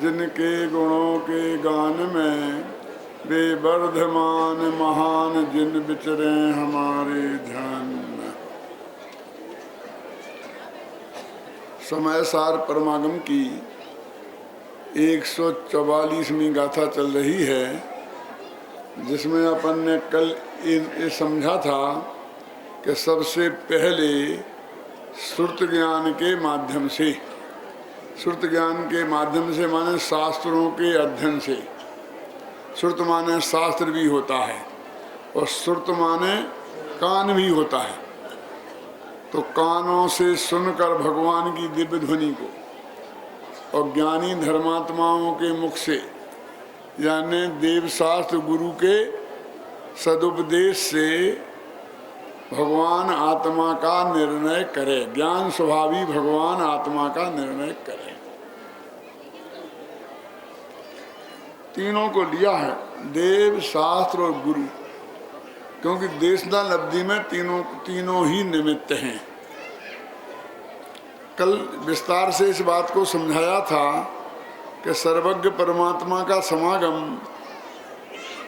जिनके गुणों के गान में वे वर्धमान महान जिन विचरे हमारे ध्यान में। समय सार परमागम की 144वीं गाथा चल रही है, जिसमें अपन ने कल ये समझा था कि सबसे पहले श्रुत ज्ञान के माध्यम से, श्रुत ज्ञान के माध्यम से माने शास्त्रों के अध्ययन से। श्रुत माने शास्त्र भी होता है और श्रुत माने कान भी होता है। तो कानों से सुनकर भगवान की दिव्य ध्वनि को और ज्ञानी धर्मात्माओं के मुख से यानी देव शास्त्र गुरु के सदुपदेश से भगवान आत्मा का निर्णय करे। ज्ञान स्वभावी भगवान आत्मा का निर्णय करे। तीनों को लिया है, देव शास्त्र और गुरु, क्योंकि देशदान अवधि में तीनों ही निमित्त हैं। कल विस्तार से इस बात को समझाया था कि सर्वज्ञ परमात्मा का समागम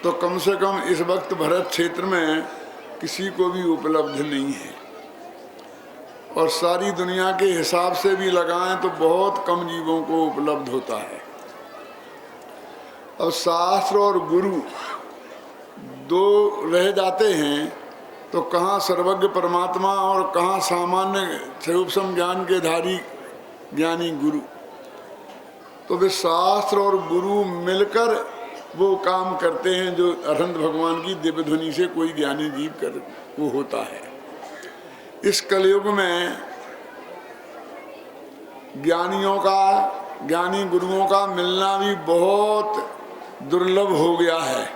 तो कम से कम इस वक्त भरत क्षेत्र में किसी को भी उपलब्ध नहीं है, और सारी दुनिया के हिसाब से भी लगाएं तो बहुत कम जीवों को उपलब्ध होता है। अब शास्त्र और गुरु दो रह जाते हैं तो कहाँ सर्वज्ञ परमात्मा और कहाँ सामान्य स्वरूपसम ज्ञान के धारी ज्ञानी गुरु। तो वे शास्त्र और गुरु मिलकर वो काम करते हैं जो अरहंत भगवान की दिव्य ध्वनि से कोई ज्ञानी जीव कर वो होता है। इस कलयुग में ज्ञानियों का, ज्ञानी गुरुओं का मिलना भी बहुत दुर्लभ हो गया है।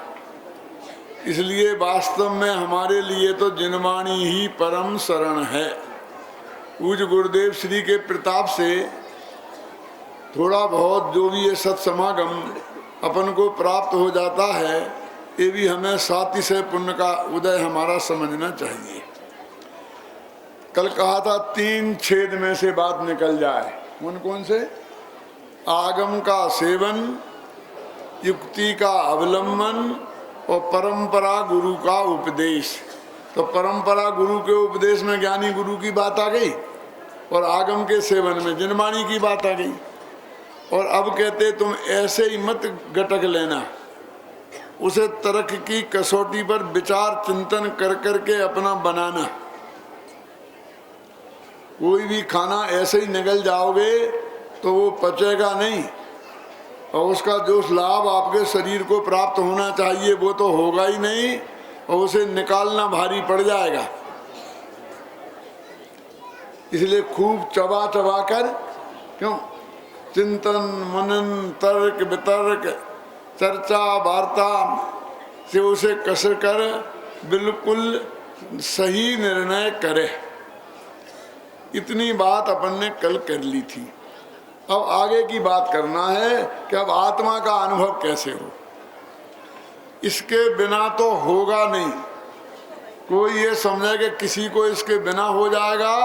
इसलिए वास्तव में हमारे लिए तो जिनवाणी ही परम शरण है। पूज्य गुरुदेव श्री के प्रताप से थोड़ा बहुत जो भी ये सत्समागम अपन को प्राप्त हो जाता है, ये भी हमें सातिशय पुण्य का उदय हमारा समझना चाहिए। कल कहा था 3 छेद में से बात निकल जाए। कौन कौन से? आगम का सेवन, युक्ति का अवलंबन और परंपरा गुरु का उपदेश। तो परंपरा गुरु के उपदेश में ज्ञानी गुरु की बात आ गई और आगम के सेवन में जिनवाणी की बात आ गई। और अब कहते तुम ऐसे ही मत गटक लेना, उसे तर्क की कसौटी पर विचार चिंतन कर करके अपना बनाना। कोई भी खाना ऐसे ही निगल जाओगे तो वो पचेगा नहीं, और उसका जो लाभ आपके शरीर को प्राप्त होना चाहिए वो तो होगा ही नहीं, और उसे निकालना भारी पड़ जाएगा। इसलिए खूब चबा चबा कर, क्यों, चिंतन मनन तर्क वितर्क चर्चा वार्ता से उसे कसर कर बिल्कुल सही निर्णय करे। इतनी बात अपन ने कल कर ली थी। अब आगे की बात करना है कि अब आत्मा का अनुभव कैसे हो। इसके बिना तो होगा नहीं। कोई ये समझे कि किसी को इसके बिना हो जाएगा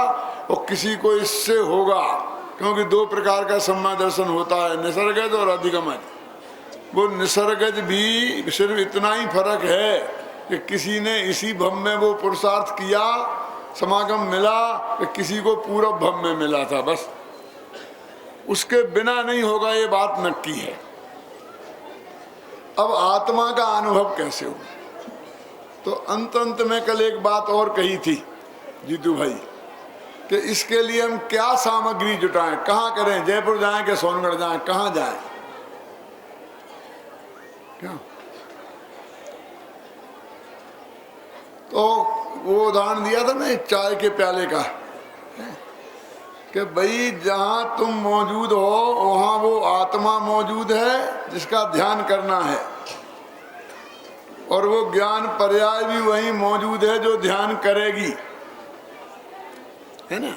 और किसी को इससे होगा, क्योंकि 2 प्रकार का सम्यक दर्शन होता है, निसर्गज और अधिगमज। वो निसर्गज भी सिर्फ इतना ही फर्क है कि किसी ने इसी भव में वो पुरुषार्थ किया, समागम मिला, कि किसी को पूर्व भव में मिला था, बस। उसके बिना नहीं होगा, ये बात नक्की है। अब आत्मा का अनुभव कैसे हो, तो अंत में कल एक बात और कही थी जीतू भाई, कि इसके लिए हम क्या सामग्री जुटाएं, कहाँ करें, जयपुर जाएं कि सोनगढ़ जाएं, कहाँ जाएं, क्या? तो वो उदाहरण दिया था मैं चाय के प्याले का, कि भाई जहाँ तुम मौजूद हो वहाँ वो आत्मा मौजूद है जिसका ध्यान करना है, और वो ज्ञान पर्याय भी वहीं मौजूद है जो ध्यान करेगी, है ना।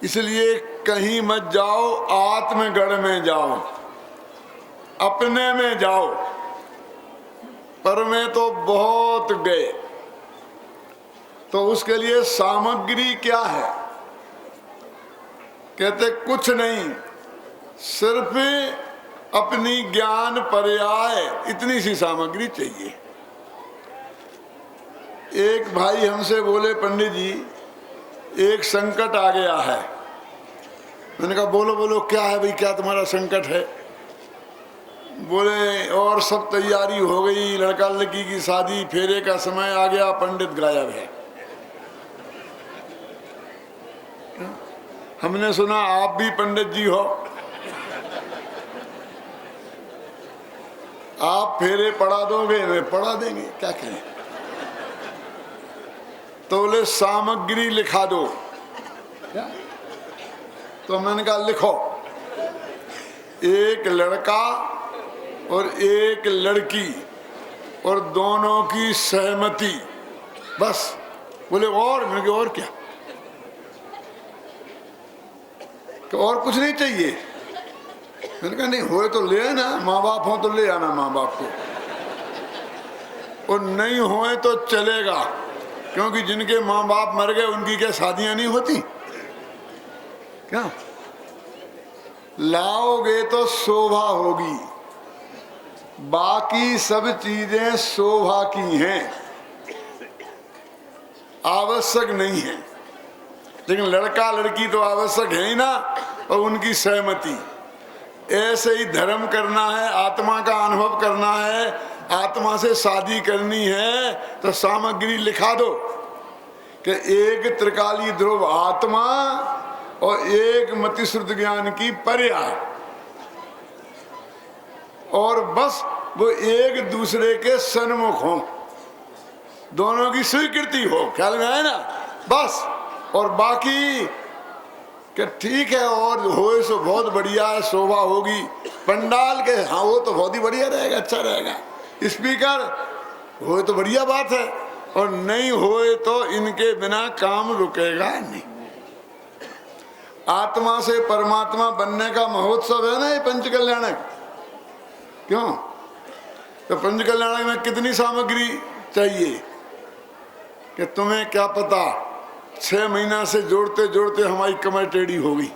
इसलिए कहीं मत जाओ, आत्मगढ़ में जाओ, अपने में जाओ। पर में तो बहुत गए। तो उसके लिए सामग्री क्या है? कहते कुछ नहीं, सिर्फ अपनी ज्ञान पर्याय इतनी सी सामग्री चाहिए। एक भाई हमसे बोले, पंडित जी एक संकट आ गया है। मैंने कहा बोलो बोलो क्या है भाई, क्या तुम्हारा संकट है? बोले और सब तैयारी हो गई, लड़का लड़की की शादी, फेरे का समय आ गया, पंडित गायब है। हमने सुना आप भी पंडित जी हो, आप फेरे पढ़ा दोगे? वे पढ़ा देंगे, क्या कहें। तो बोले सामग्री लिखा दो। क्या? तो मैंने कहा लिखो, एक लड़का और एक लड़की और दोनों की सहमति, बस। बोले और? मैंने कहा और क्या, तो और कुछ नहीं चाहिए? मैंने कहा नहीं, होए तो ले आना, माँ बाप हो तो ले आना माँ बाप को, और नहीं होए तो चलेगा, क्योंकि जिनके माँ बाप मर गए उनकी क्या शादियां नहीं होती क्या? लाओगे तो शोभा होगी, बाकी सब चीजें शोभा की हैं, आवश्यक नहीं है। लेकिन लड़का लड़की तो आवश्यक है ही ना, और उनकी सहमति। ऐसे ही धर्म करना है, आत्मा का अनुभव करना है, आत्मा से शादी करनी है, तो सामग्री लिखा दो कि एक त्रिकाली ध्रुव आत्मा और एक मति श्रुत ज्ञान की पर्याय, और बस वो एक दूसरे के सन्मुख हो, दोनों की स्वीकृति हो। ख्याल में आए ना? बस। और बाकी कि ठीक है और होए सो बहुत बढ़िया है, शोभा होगी, पंडाल के हाँ वो तो बहुत ही बढ़िया रहेगा, अच्छा रहेगा, स्पीकर होए तो बढ़िया बात है, और नहीं होए तो इनके बिना काम रुकेगा नहीं। आत्मा से परमात्मा बनने का महोत्सव है ना ये पंचकल्याणक। क्यों? तो पंचकल्याणक में कितनी सामग्री चाहिए कि तुम्हें क्या पता, 6 महीना से जोड़ते जोड़ते हमारी कमर टेढ़ी हो गई।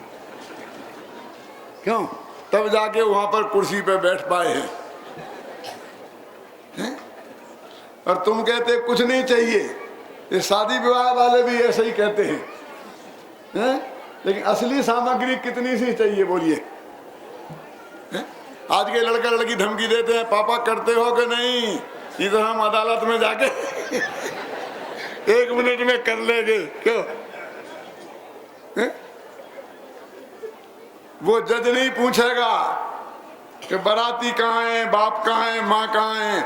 क्यों? तब जाके वहां पर कुर्सी पे बैठ पाए हैं, और तुम कहते कुछ नहीं चाहिए। ये शादी विवाह वाले भी ऐसे ही कहते हैं, लेकिन असली सामग्री कितनी सी चाहिए बोलिए? आज के लड़का लड़की धमकी देते हैं, पापा करते हो कि नहीं? इधर हम अदालत में जाके 1 मिनट में कर लेंगे। क्यों? वो जज नहीं पूछेगा कि बाराती कहाँ है, बाप कहाँ है, माँ कहाँ है।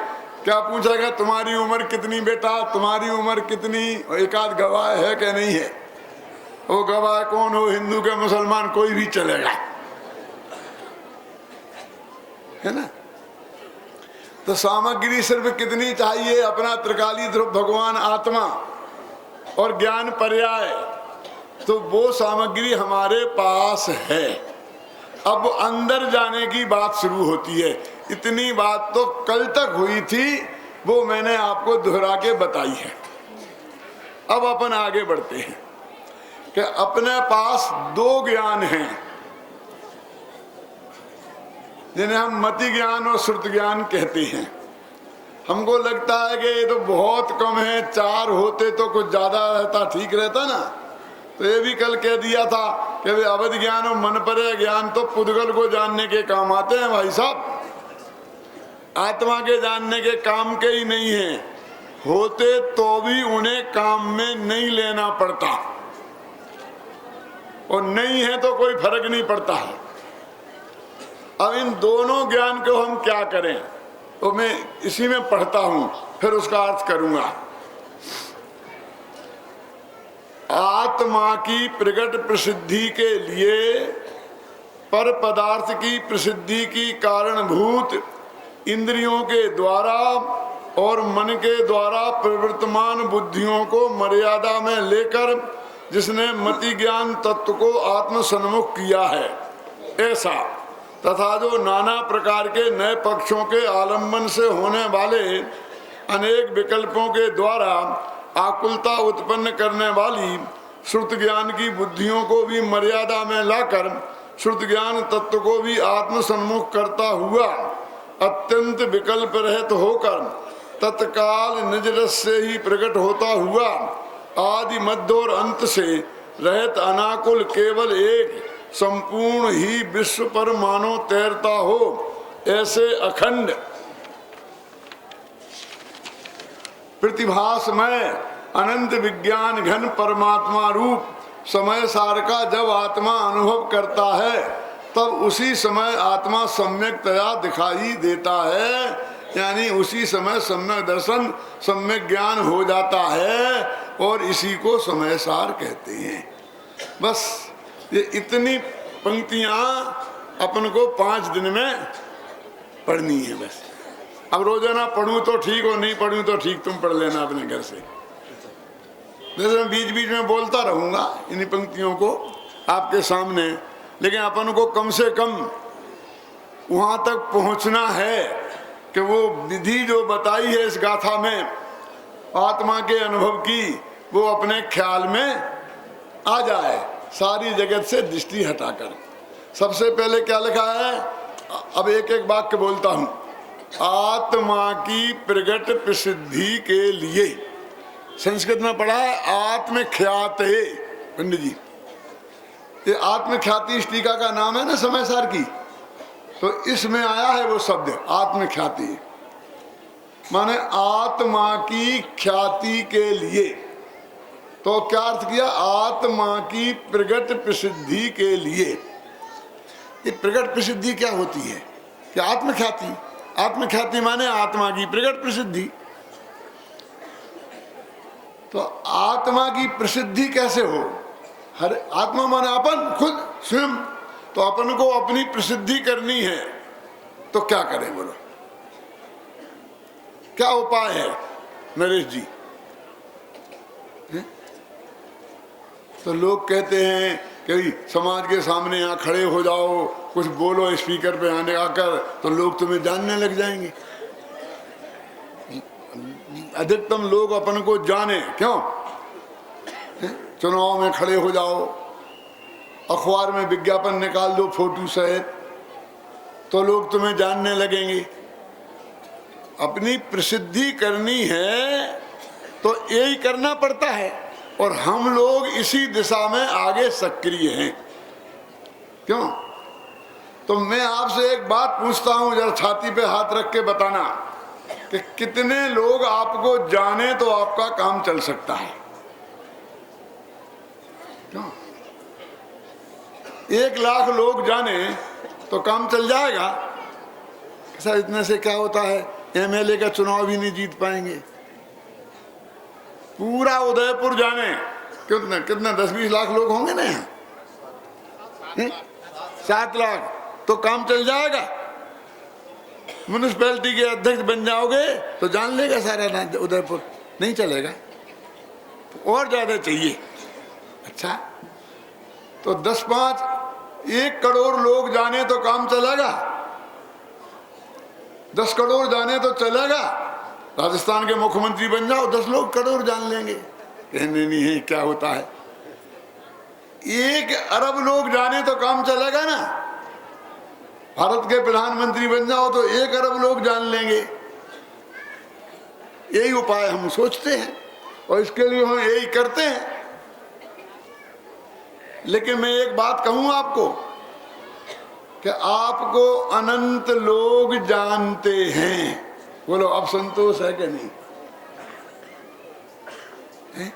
क्या पूछेगा? तुम्हारी उम्र कितनी बेटा, तुम्हारी उम्र कितनी, एक आध गवाह है कि नहीं है। वो गवाह कौन हो, हिंदू के मुसलमान कोई भी चलेगा, है ना? तो सामग्री सिर्फ कितनी चाहिए? अपना त्रिकाली ध्रुव भगवान आत्मा और ज्ञान पर्याय, तो वो सामग्री हमारे पास है। अब अंदर जाने की बात शुरू होती है। इतनी बात तो कल तक हुई थी, वो मैंने आपको दोहरा के बताई है। अब अपन आगे बढ़ते हैं कि अपने पास 2 ज्ञान हैं, जिन्हें हम मति ज्ञान और श्रुत ज्ञान कहते हैं। हमको लगता है कि ये तो बहुत कम है, 4 होते तो कुछ ज्यादा रहता, ठीक रहता ना। तो ये भी कल कह दिया था कि वे अवध ज्ञान और मन परे ज्ञान तो पुद्गल को जानने के काम आते हैं भाई साहब, आत्मा के जानने के काम के ही नहीं है। होते तो भी उन्हें काम में नहीं लेना पड़ता, और नहीं है तो कोई फर्क नहीं पड़ता है। अब इन दोनों ज्ञान को हम क्या करें, तो मैं इसी में पढ़ता हूं, फिर उसका अर्थ करूंगा। आत्मा की प्रगट प्रसिद्धि के लिए पर पदार्थ की प्रसिद्धि की कारणभूत इंद्रियों के द्वारा और मन के द्वारा प्रवर्तमान बुद्धियों को मर्यादा में लेकर जिसने मति ज्ञान तत्व को आत्म सन्मुख किया है, ऐसा तथा जो नाना प्रकार के नए पक्षों के आलंबन से होने वाले अनेक विकल्पों के द्वारा आकुलता उत्पन्न करने वाली श्रुत ज्ञान की बुद्धियों को भी मर्यादा में लाकर श्रुत ज्ञान तत्व को भी आत्म सन्मुख करता हुआ अत्यंत विकल्प रहित होकर तत्काल निज रस से ही प्रकट होता हुआ आदि मध्य और अंत से रहित अनाकुल केवल एक संपूर्ण ही विश्व पर मानो तैरता हो, ऐसे अखंड प्रतिभासमय अनंत विज्ञान घन परमात्मा रूप समय सार का जब आत्मा अनुभव करता है तब उसी समय आत्मा सम्यकतया दिखाई देता है, यानी उसी समय सम्यक दर्शन सम्यक ज्ञान हो जाता है और इसी को समय सार कहते हैं। बस ये इतनी पंक्तियां अपन को 5 दिन में पढ़नी है बस। अब रोजाना पढ़ूं तो ठीक और नहीं पढ़ूं तो ठीक, तुम पढ़ लेना अपने घर से। जैसे मैं बीच बीच में बोलता रहूंगा इन पंक्तियों को आपके सामने, लेकिन अपन को कम से कम वहां तक पहुंचना है कि वो विधि जो बताई है इस गाथा में आत्मा के अनुभव की, वो अपने ख्याल में आ जाए सारी जगत से दृष्टि हटाकर। सबसे पहले क्या लिखा है, अब एक एक वाक्य बोलता हूं। आत्मा की प्रगट प्रसिद्धि के लिए, संस्कृत में पढ़ा है आत्मख्याते। पंडित जी, ये आत्मख्याति इस टीका का नाम है ना समय सार की, तो इसमें आया है वो शब्द आत्मख्याति, माने आत्मा की ख्याति के लिए। तो क्या अर्थ किया, आत्मा की प्रगट प्रसिद्धि के लिए। ये प्रगट प्रसिद्धि क्या होती है कि आत्मख्याति, आत्मख्याति माने आत्मा की प्रगट प्रसिद्धि। तो आत्मा की प्रसिद्धि कैसे हो, हर आत्मा माने अपन खुद स्वयं, तो अपन को अपनी प्रसिद्धि करनी है तो क्या करें बोलो, क्या उपाय है नरेश जी? तो लोग कहते हैं कि समाज के सामने यहाँ खड़े हो जाओ, कुछ बोलो स्पीकर पे आने आकर, तो लोग तुम्हें जानने लग जाएंगे। अधिकतम लोग अपन को जाने क्यों, चुनाव में खड़े हो जाओ, अखबार में विज्ञापन निकाल दो फोटो सहित, तो लोग तुम्हें जानने लगेंगे। अपनी प्रसिद्धि करनी है तो यही करना पड़ता है, और हम लोग इसी दिशा में आगे सक्रिय हैं। क्यों? तो मैं आपसे एक बात पूछता हूं, जरा छाती पे हाथ रख के बताना कि कितने लोग आपको जाने तो आपका काम चल सकता है? क्यों? 1 लाख लोग जाने तो काम चल जाएगा? सर इतने से क्या होता है, एमएलए का चुनाव भी नहीं जीत पाएंगे। पूरा उदयपुर जाने, कितने कितने 10-20 लाख लोग होंगे ना यहाँ, 7 लाख, तो काम चल जाएगा। म्युनिसिपैलिटी के अध्यक्ष बन जाओगे तो जान लेगा सारा उदयपुर, नहीं चलेगा, तो और ज्यादा चाहिए। अच्छा, तो 1 करोड़ लोग जाने तो काम चलेगा, 10 करोड़ जाने तो चलेगा। राजस्थान के मुख्यमंत्री बन जाओ, 10 लोग करोड़ जान लेंगे, कहने नहीं है क्या होता है। 1 अरब लोग जाने तो काम चलेगा ना। भारत के प्रधानमंत्री बन जाओ तो 1 अरब लोग जान लेंगे। यही उपाय हम सोचते हैं और इसके लिए हम यही करते हैं। लेकिन मैं एक बात कहूं आपको कि आपको अनंत लोग जानते हैं। बोलो अब संतोष है कि नहीं है?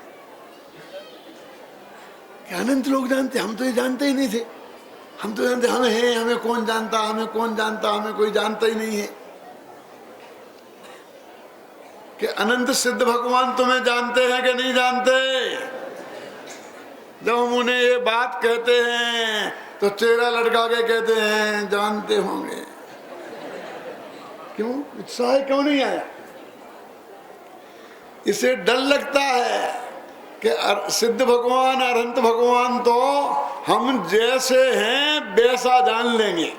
कि अनंत लोग जानते, हम तो ये जानते ही नहीं थे। हम तो जानते हमें है, हमें कौन जानता, हमें कौन जानता, हमें कोई जानता ही नहीं है। कि अनंत सिद्ध भगवान तुम्हें जानते हैं कि नहीं जानते? जब हम उन्हें ये बात कहते हैं तो चेहरा लटका के कहते हैं जानते होंगे। क्यों उत्साह क्यों नहीं आया? इसे डर लगता है कि सिद्ध भगवान अनंत भगवान तो हम जैसे हैं वैसा जान लेंगे,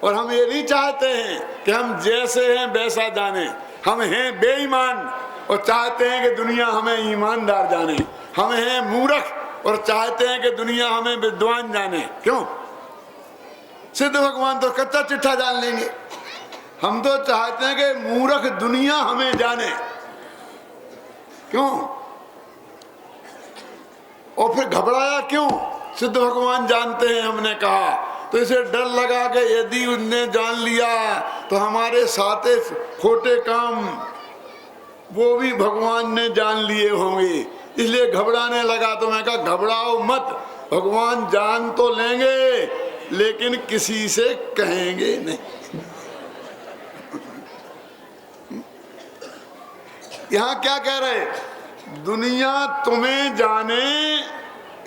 और हम ये नहीं चाहते हैं कि हम जैसे हैं वैसा जाने। हम हैं बेईमान और चाहते हैं कि दुनिया हमें ईमानदार जाने। हम हैं मूर्ख और चाहते हैं कि दुनिया हमें विद्वान जाने। क्यों? सिद्ध भगवान तो कच्चा चिट्ठा जान लेंगे। हम तो चाहते हैं कि मूर्ख दुनिया हमें जाने। क्यों? और फिर घबराया क्यों? सिद्ध भगवान जानते हैं, हमने कहा, तो इसे डर लगा कि यदि उनने जान लिया तो हमारे सारे खोटे काम वो भी भगवान ने जान लिए होंगे, इसलिए घबराने लगा। तो मैं कहा घबराओ मत, भगवान जान तो लेंगे लेकिन किसी से कहेंगे नहीं। यहां क्या कह रहे? दुनिया तुम्हें जाने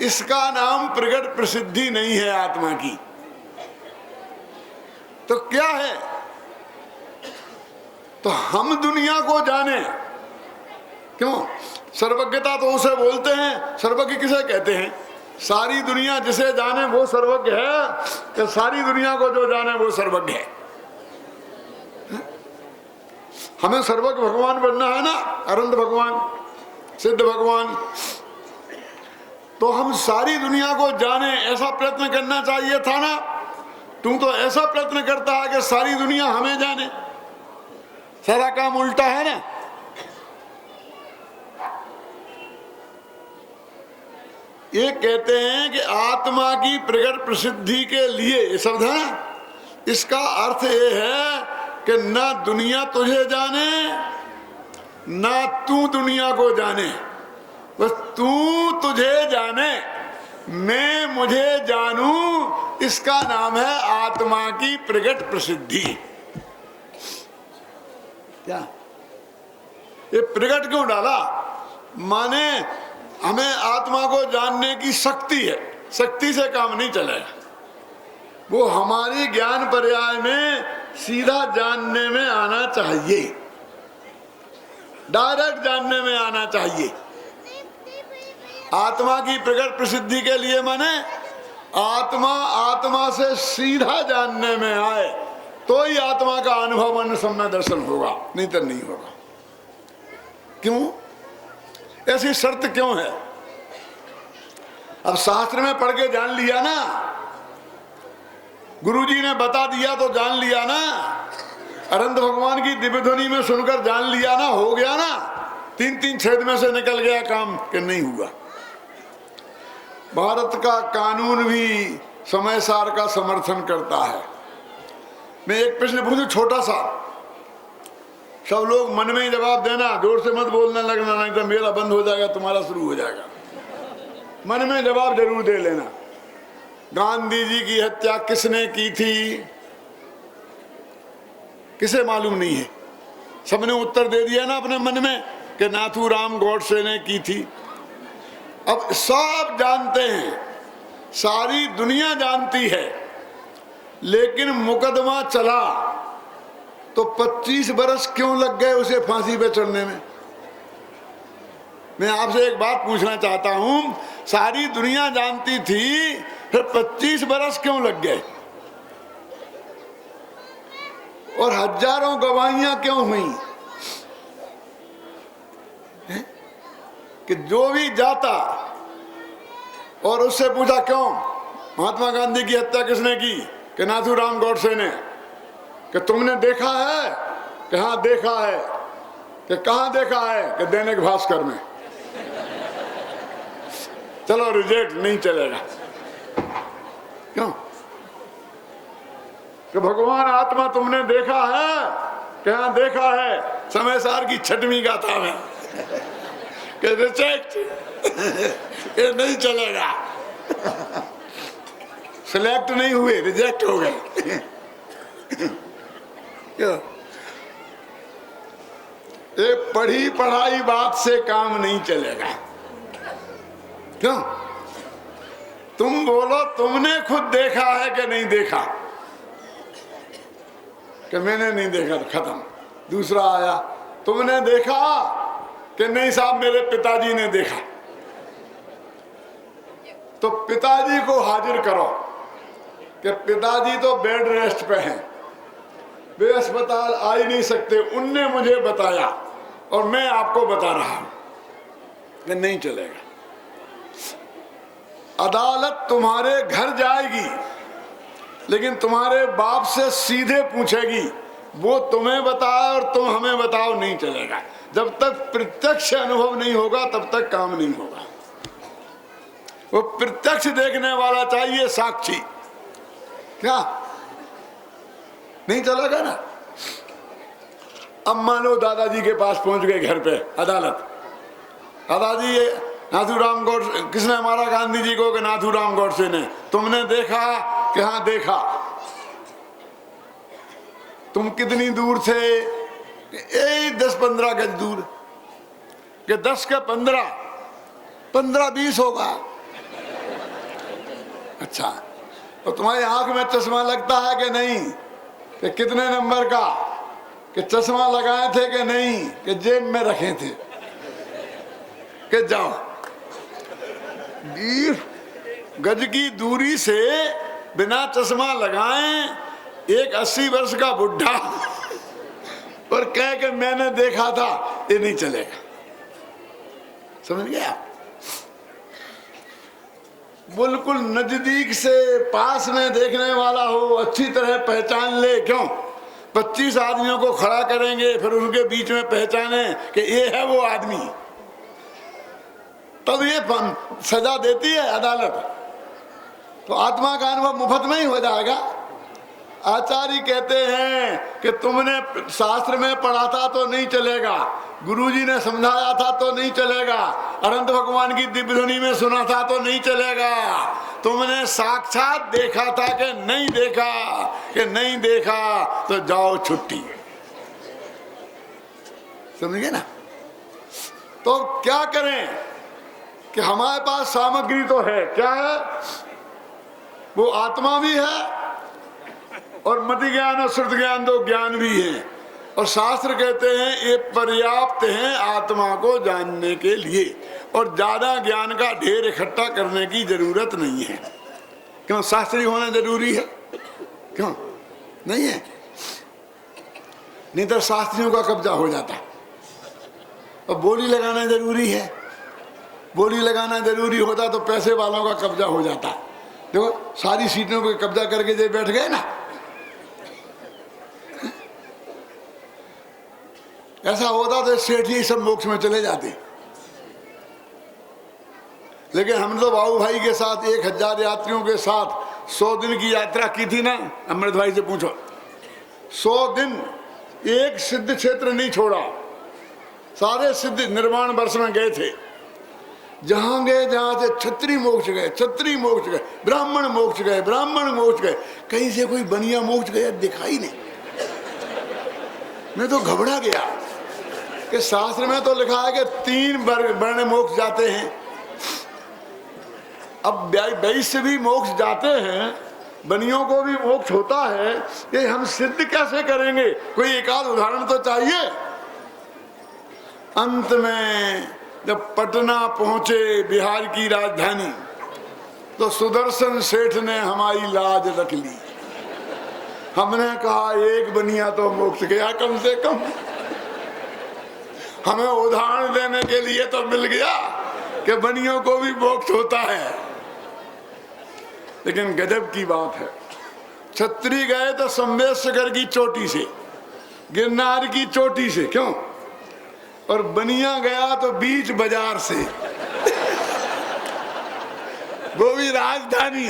इसका नाम प्रगट प्रसिद्धि नहीं है आत्मा की। तो क्या है? तो हम दुनिया को जाने। क्यों? सर्वज्ञता तो उसे बोलते हैं। सर्वज्ञ किसे कहते हैं? सारी दुनिया जिसे जाने वो सर्वज्ञ है, कि सारी दुनिया को जो जाने वो सर्वज्ञ है। हमें सर्वज्ञ भगवान बनना है ना, अनंत भगवान, सिद्ध भगवान। तो हम सारी दुनिया को जाने ऐसा प्रयत्न करना चाहिए था ना। तू तो ऐसा प्रयत्न करता है कि सारी दुनिया हमें जाने। सारा काम उल्टा है ना। ये कहते हैं कि आत्मा की प्रगट प्रसिद्धि के लिए शब्द है, इसका अर्थ ये है कि ना दुनिया तुझे जाने ना तू दुनिया को जाने, बस तू तुझे जाने, मैं मुझे जानूं, इसका नाम है आत्मा की प्रगट प्रसिद्धि। क्या ये प्रगट क्यों डाला? माने हमें आत्मा को जानने की शक्ति है, शक्ति से काम नहीं चलेगा। वो हमारी ज्ञान पर्याय में सीधा जानने में आना चाहिए, डायरेक्ट जानने में आना चाहिए। आत्मा की प्रगट प्रसिद्धि के लिए माने आत्मा से सीधा जानने में आए तो ही आत्मा का अनुभव मन सम्य दर्शन होगा, नहीं तो नहीं होगा। क्यों? ऐसी शर्त क्यों है? अब शास्त्र में पढ़ के जान लिया ना, गुरुजी ने बता दिया तो जान लिया ना, अनंत भगवान की दिव्य ध्वनि में सुनकर जान लिया ना, हो गया ना, 3 छेद में से निकल गया काम, कि नहीं हुआ। भारत का कानून भी समय सार का समर्थन करता है। मैं एक प्रश्न पूछूं छोटा सा, सब लोग मन में ही जवाब देना, जोर से मत बोलना लगना, नहीं तो मेरा बंद हो जाएगा, तुम्हारा शुरू हो जाएगा। मन में जवाब जरूर दे लेना। गांधी जी की हत्या किसने की थी? किसे मालूम नहीं है? सबने उत्तर दे दिया ना अपने मन में कि नाथूराम गौडसे ने की थी। अब सब जानते हैं, सारी दुनिया जानती है, लेकिन मुकदमा चला तो 25 बरस क्यों लग गए उसे फांसी पे चढ़ने में? मैं आपसे एक बात पूछना चाहता हूं, सारी दुनिया जानती थी, फिर 25 बरस क्यों लग गए? और हजारों गवाहियां क्यों हुई? कि जो भी जाता और उससे पूछा क्यों महात्मा गांधी की हत्या किसने की? कि नाथूराम गौडसे ने। कि तुमने देखा है? कि हाँ देखा है। कि कहाँ देखा है? कि दैनिक भास्कर में। चलो रिजेक्ट, नहीं चलेगा। क्यों? कि भगवान आत्मा तुमने देखा है? कि हाँ देखा है। समय सार की 6वीं गाथा में। कि रिजेक्ट, ये नहीं चलेगा, सिलेक्ट नहीं हुए, रिजेक्ट हो गए। क्यों? ये पढ़ी पढ़ाई बात से काम नहीं चलेगा। क्यों? तुम बोलो तुमने खुद देखा है कि नहीं देखा? कि मैंने नहीं देखा, तो खत्म। दूसरा आया, तुमने देखा? कि नहीं साहब मेरे पिताजी ने देखा। तो पिताजी को हाजिर करो कि पिताजी तो बेड रेस्ट पे हैं, वे अस्पताल आ ही नहीं सकते, उनने मुझे बताया और मैं आपको बता रहा हूं। कि नहीं चलेगा। अदालत तुम्हारे घर जाएगी, लेकिन तुम्हारे बाप से सीधे पूछेगी, वो तुम्हें बताए और तुम हमें बताओ, नहीं चलेगा। जब तक प्रत्यक्ष अनुभव नहीं होगा तब तक काम नहीं होगा। वो प्रत्यक्ष देखने वाला चाहिए, साक्षी। क्या नहीं चलेगा ना। अब मान लो दादाजी के पास पहुंच गए घर पे अदालत, दादाजी ये नाथूराम गोडसे, किसने मारा गांधी जी को? कि नाथूराम गोडसे ने। तुमने देखा? कि हाँ देखा। तुम कितनी दूर थे? 10-15 गज दूर। कि 10 के 15, 15-20 होगा। अच्छा, तो तुम्हारी आंख में चश्मा लगता है कि नहीं? कि कितने नंबर का? कि चश्मा लगाए थे कि नहीं? कि जेब में रखे थे? कि जाओ 20 गज की दूरी से बिना चश्मा लगाए एक 80 वर्ष का बुढ़ा और कह के मैंने देखा था, ये नहीं चलेगा। समझ गया? बिल्कुल नजदीक से पास में देखने वाला हो, अच्छी तरह पहचान ले। क्यों? 25 आदमियों को खड़ा करेंगे, फिर उनके बीच में पहचाने कि ये है वो आदमी, तब ये सजा देती है अदालत। तो आत्मा का अनुभव मुफ्त में ही हो जाएगा। आचार्य कहते हैं कि तुमने शास्त्र में पढ़ा था तो नहीं चलेगा, गुरुजी ने समझाया था तो नहीं चलेगा, अनंत भगवान की दिव्य ध्वनि में सुना था तो नहीं चलेगा, तुमने साक्षात देखा था कि नहीं देखा? कि नहीं देखा तो जाओ छुट्टी। समझिए ना। तो क्या करें कि हमारे पास सामग्री तो है। क्या है? वो आत्मा भी है और मति ज्ञान और श्रुत ज्ञान, दो ज्ञान भी है। और शास्त्र कहते हैं ये पर्याप्त है आत्मा को जानने के लिए, और ज्यादा ज्ञान का ढेर इकट्ठा करने की जरूरत नहीं है। क्यों? शास्त्री होना जरूरी है? क्यों नहीं है? नहीं तो शास्त्रियों का कब्जा हो जाता। और बोली लगाना जरूरी है। बोली लगाना जरूरी होता तो पैसे वालों का कब्जा हो जाता। देखो सारी सीटों पे कब्जा करके जो बैठ गए ना, ऐसा होता तो सेठ ही सब मोक्ष में चले जाते। लेकिन हम तो बाबू भाई के साथ 1000 यात्रियों के साथ 100 दिन की यात्रा की थी ना। अमृत भाई से पूछो, 100 दिन एक सिद्ध क्षेत्र नहीं छोड़ा। सारे सिद्ध निर्वाण वर्ष में गए थे। जहां गए, जहां से क्षत्रिय मोक्ष गए, क्षत्रिय मोक्ष गए, ब्राह्मण मोक्ष गए, ब्राह्मण मोक्ष गए, कहीं से कोई बनिया मोक्ष गया दिखाई नहीं। मैं तो घबरा गया कि शास्त्र में तो लिखा है कि 3 वर्ण मोक्ष जाते हैं। अब वैश्य भी मोक्ष जाते हैं, बनियों को भी मोक्ष होता है, ये हम सिद्ध कैसे करेंगे? कोई एक आध उदाहरण तो चाहिए। अंत में जब पटना पहुंचे, बिहार की राजधानी, तो सुदर्शन सेठ ने हमारी लाज रख ली। हमने कहा एक बनिया तो मोक्ष गया कम से कम, हमें उदाहरण देने के लिए तो मिल गया कि बनियों को भी मोक्ष होता है। लेकिन गजब की बात है, क्षत्रिय गए तो संवेशकर की चोटी से, गिरनार की चोटी से। क्यों? और बनिया गया तो बीच बाजार से वो भी राजधानी।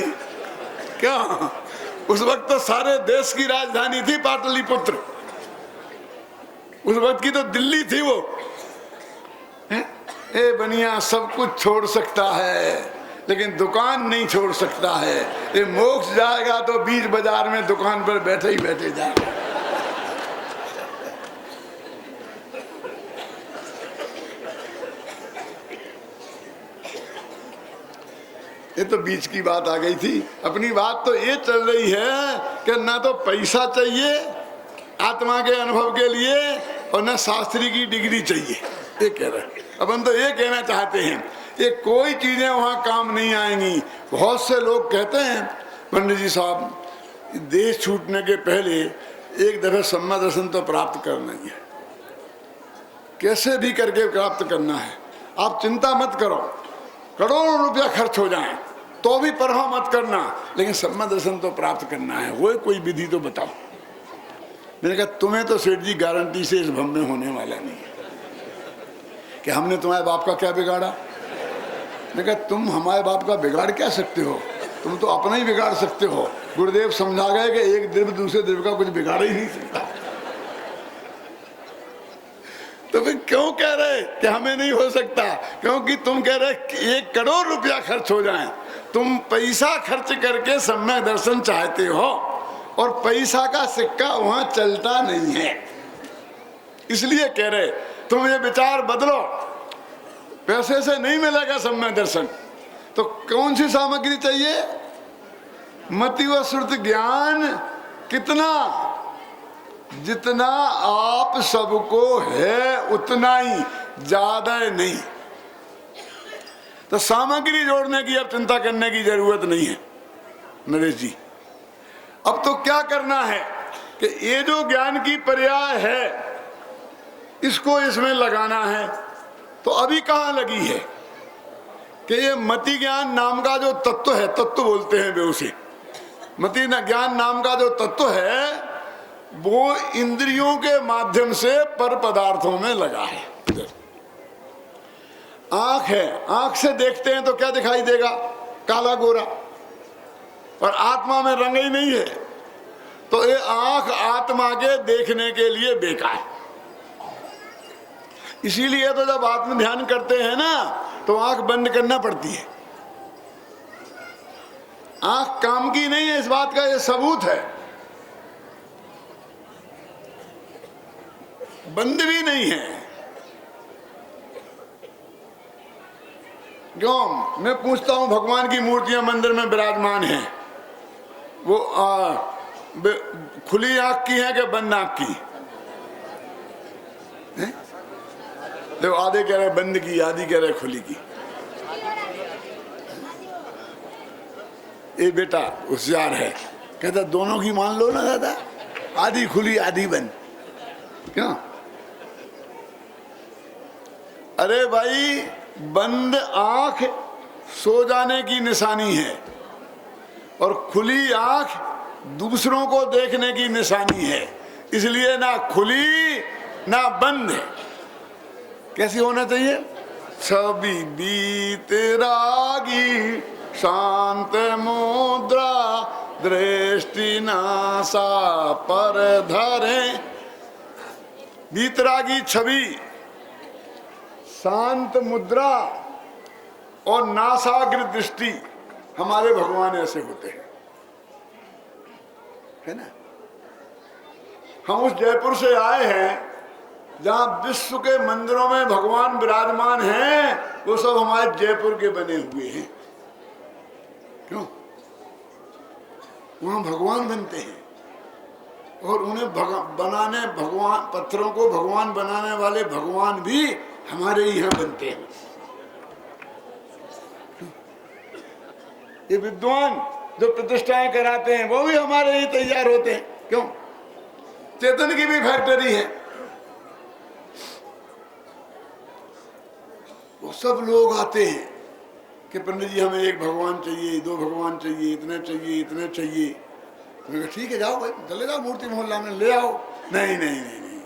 क्या? उस वक्त तो सारे देश की राजधानी थी पाटलिपुत्र। उस वक्त की तो दिल्ली थी वो। ए बनिया सब कुछ छोड़ सकता है, लेकिन दुकान नहीं छोड़ सकता है। ये मोक्ष जाएगा तो बीच बाजार में दुकान पर बैठे ही बैठे जाएगा। ये तो बीच की बात आ गई थी। अपनी बात तो ये चल रही है कि ना तो पैसा चाहिए आत्मा के अनुभव के लिए और ना शास्त्री की डिग्री चाहिए। ये कह रहे हैं। अब हम तो ये कहना चाहते हैं, ये कोई चीजें वहां काम नहीं आएंगी। बहुत से लोग कहते हैं, पंडित जी साहब, देश छूटने के पहले एक दफे सम्मा दर्शन तो प्राप्त करना ही है, कैसे भी करके प्राप्त करना है। आप चिंता मत करो, करोड़ों रुपया खर्च हो जाए, तो भी परवाह मत करना, लेकिन सम्यक दर्शन तो प्राप्त करना है, वो कोई विधि तो बताओ। मैंने कहा तुम्हें तो सेठ जी गारंटी से इस भ्रम में होने वाला नहीं है कि हमने तुम्हारे बाप का क्या बिगाड़ा। मैंने कहा तुम हमारे बाप का बिगाड़ क्या सकते हो, तुम तो अपना ही बिगाड़ सकते हो। गुरुदेव समझा गए कि एक द्रव्य दूसरे द्रव्य का कुछ बिगाड़ ही नहीं सकता। तो फिर क्यों कह रहे कि हमें नहीं हो सकता? क्योंकि तुम कह रहे 1 करोड़ रुपया खर्च हो जाए, तुम पैसा खर्च करके सम्यक दर्शन चाहते हो और पैसा का सिक्का वहां चलता नहीं है, इसलिए कह रहे तुम ये विचार बदलो, पैसे से नहीं मिलेगा सम्यक दर्शन। तो कौन सी सामग्री चाहिए? मति व श्रुत ज्ञान कितना? जितना आप सबको है उतना ही, ज्यादा नहीं। तो सामग्री जोड़ने की अब चिंता करने की जरूरत नहीं है नरेश जी। अब तो क्या करना है कि ये जो ज्ञान की पर्याय है इसको इसमें लगाना है। तो अभी कहाँ लगी है कि ये मति ज्ञान नाम का जो तत्व है, तत्व बोलते हैं वे उसे, मति ज्ञान नाम का जो तत्व है वो इंद्रियों के माध्यम से पर पदार्थों में लगा है। आंख है, आंख से देखते हैं तो क्या दिखाई देगा? काला गोरा, और आत्मा में रंग ही नहीं है। तो ये आंख आत्मा के देखने के लिए बेकार। इसीलिए तो जब आत्म ध्यान करते हैं ना तो आंख बंद करना पड़ती है। आंख काम की नहीं है, इस बात का ये सबूत है। बंद भी नहीं है। क्यों? मैं पूछता हूं, भगवान की मूर्तियां मंदिर में विराजमान हैं, वो खुली आंख की है कि बंद आंख की? देखो आधे कह रहे बंद की, आधी कह रहे खुली की। ये बेटा होशियार है, कहता दोनों की मान लो ना दादा, आधी खुली आधी बंद। क्यों? अरे भाई बंद आंख सो जाने की निशानी है और खुली आंख दूसरों को देखने की निशानी है। इसलिए ना खुली ना बंद है। कैसी होना चाहिए? छवि बीतरागी शांत मुद्रा दृष्टि नासा पर धरे। बीतरागी छवि, शांत मुद्रा और नासाग्र दृष्टि, हमारे भगवान ऐसे होते हैं, है ना। हम उस जयपुर से आए हैं जहां विश्व के मंदिरों में भगवान विराजमान हैं, वो सब हमारे जयपुर के बने हुए हैं। क्यों? वहां भगवान बनते हैं और उन्हें बनाने, भगवान पत्थरों को भगवान बनाने वाले भगवान भी हमारे यहाँ बनते हैं। ये विद्वान जो प्रतिष्ठाएं कराते हैं वो भी हमारे ही तैयार होते हैं। क्यों? चेतन की भी फैक्ट्री है। वो सब लोग आते हैं कि पंडित जी हमें एक भगवान चाहिए, 2 भगवान चाहिए, इतने चाहिए, इतने चाहिए। मैंने कहा ठीक है जाओ भाई, चले जाओ मूर्ति मोहल्ला में ले आओ। नहीं नहीं नहीं नहीं,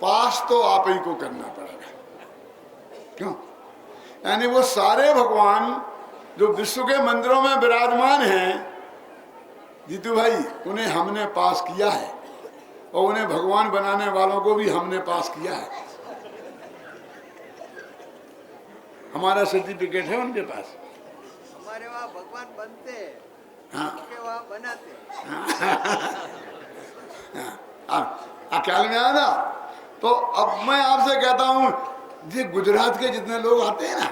पास तो आप ही को करना पड़ेगा। क्यों? यानी वो सारे भगवान जो विश्व के मंदिरों में विराजमान हैं जीतू भाई, उन्हें हमने पास किया है और उन्हें भगवान बनाने वालों को भी हमने पास किया है। हमारा सर्टिफिकेट है उनके पास। हमारे वहाँ भगवान बनते हैं, हाँ, उनके वहाँ बनाते हैं। ख्याल में आया ना। तो अब मैं आपसे कहता हूँ, ये गुजरात के जितने लोग आते हैं ना,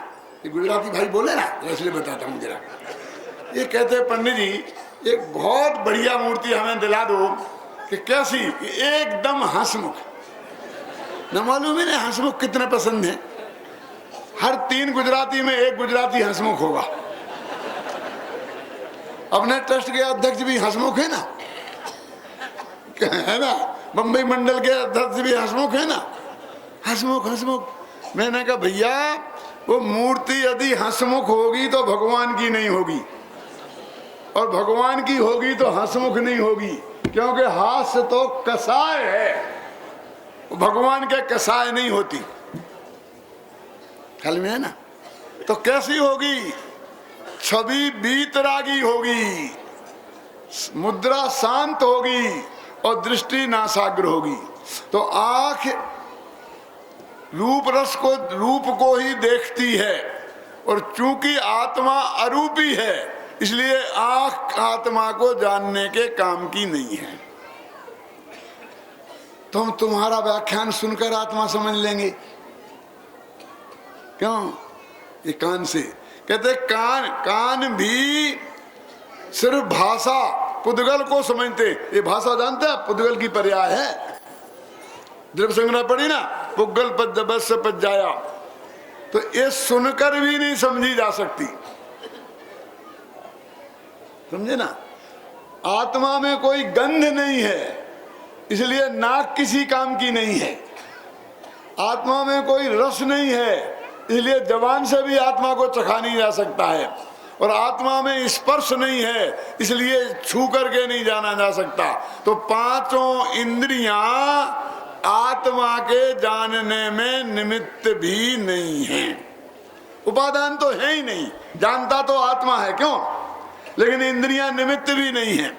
ये गुजराती भाई बोले ना, इसलिए बताता हूँ जरा। ये कहते हैं पंडित जी एक बहुत बढ़िया मूर्ति हमें दिला दो। कि कैसी? एकदम हंसमुख। न मालूम है ना हंसमुख कितने पसंद है। हर 3 गुजराती में 1 गुजराती हंसमुख होगा। अपने ट्रस्ट के अध्यक्ष भी हंसमुख है ना, है ना। बम्बई मंडल के अध्यक्ष भी हंसमुख है ना। हंसमुख हंसमुख। मैंने कहा भैया वो मूर्ति यदि हंसमुख होगी तो भगवान की नहीं होगी, और भगवान की होगी तो हंसमुख नहीं होगी, क्योंकि हास्य तो कसाय है, भगवान के कसाय नहीं होती। ख्याल में है ना? तो कैसी होगी? छवि बीतरागी होगी, मुद्रा शांत होगी और दृष्टि नासाग्र होगी। तो आंख रूप रस को, रूप को ही देखती है, और चूंकि आत्मा अरूपी है इसलिए आंख आत्मा को जानने के काम की नहीं है। तो हम तुम्हारा व्याख्यान सुनकर आत्मा समझ लेंगे क्यों? ये कान से कहते, कान भी सिर्फ भाषा पुद्गल को समझते। ये भाषा जानते हैं? पुद्गल की पर्याय है। द्रव्य संग्रह पढ़ी ना, पुद्गल पद बस पद जाया। तो ये सुनकर भी नहीं समझी जा सकती, समझे ना? आत्मा में कोई गंध नहीं है इसलिए नाक किसी काम की नहीं है। आत्मा में कोई रस नहीं है इसलिए जबान से भी आत्मा को चखा नहीं जा सकता है। और आत्मा में स्पर्श नहीं है इसलिए छू करके नहीं जाना जा सकता। तो पांचों इंद्रियां आत्मा के जानने में निमित्त भी नहीं है। उपादान तो है ही नहीं, जानता तो आत्मा है क्यों, लेकिन इंद्रियां निमित्त भी नहीं है,